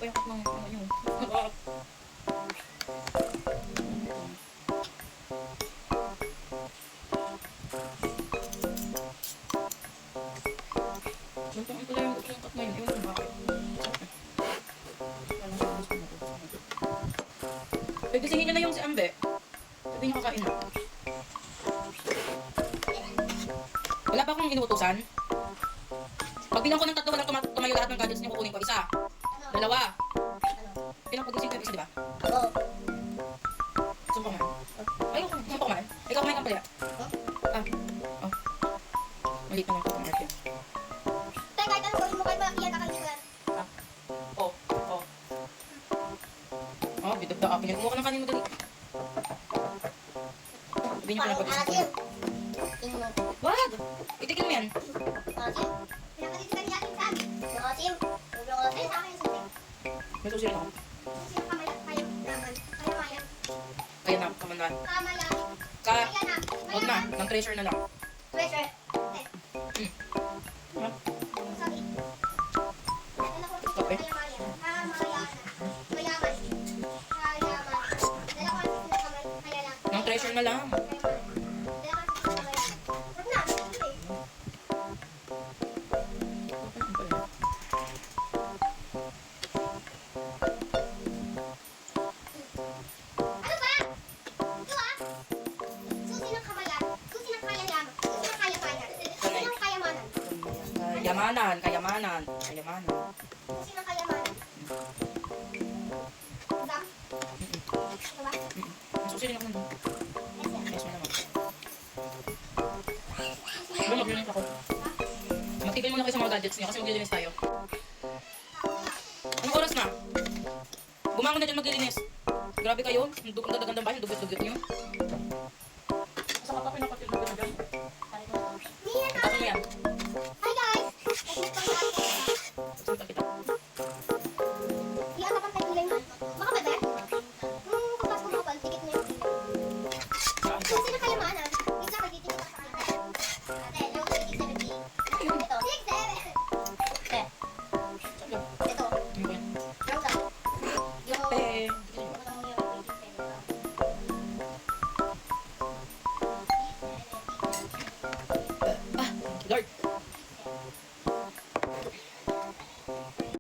Napayakot ng ano yun. Gusto ko lang yung cut ngayon. Ewan ko bakit. Pwede singin niya na yung si Ambe. Sabi niya kakain na. Wala pa akong inuutosan. Pag bilang ko ng tatlo, walang tumayo lahat ng gadgets niya, kukunin ko. Isa. Dalawa. Pinapagising ko yung isa, di ba? Oo. Gusto mo kumain? Ay, gusto mo kumain? Ikaw kumain ka pala. Ah. Oh. Maliit naman ko kumain. Tay, kahit anong gawin mo, kahit malaki yan, kakain mo yan. Ah. Oh. Oh. Oh, bidog na ako. Kumuha ka ng kanin mo dali. Sabi niyo pinapagising ko. Tingnan. Wag! Itikin mo yan. Asim. Pinakalitan niya ating saan. Asim. Sobrang ko tayo sa akin yung sunday. May susi rin ako. Sino kamayat kayo naman? Kaya mayan. Kaya na, kamandan. Kamayain. Ka, Kaya na. huwag na. Ng treasure na lang. Treasure. Ah. Sabi. Dala ko ito Okay. kaya mayan. Kamayan. Mayaman. Kayaman. Dala ko ito kamay. Kaya lang. Ng treasure na lang. Dala ko ito kamay. Huwag na. Sige. Ano ba? Ito ah. Susi ng kamayan. Susi ng kaya yaman. Susi ng kaya mayan. Susi ng kayamanan. Kayamanan, kayamanan, kayamanan. Susi ng kayamanan. Exam? Ito ba? May susi rin ako nun. Yes, yes. Yes, may naman. Susi Diba, ng maglinis ako. Magtigil muna kayo sa mga gadgets niyo kasi maglilinis tayo. Anong oras na? Bumangon na dyan maglilinis. Grabe kayo. Ang ganda-ganda ba? Yung dugyot-dugyot niyo. Sa kapapin ako tinugod na dyan. Mia Tapos mo yan. Hi guys! Ito Saan kita?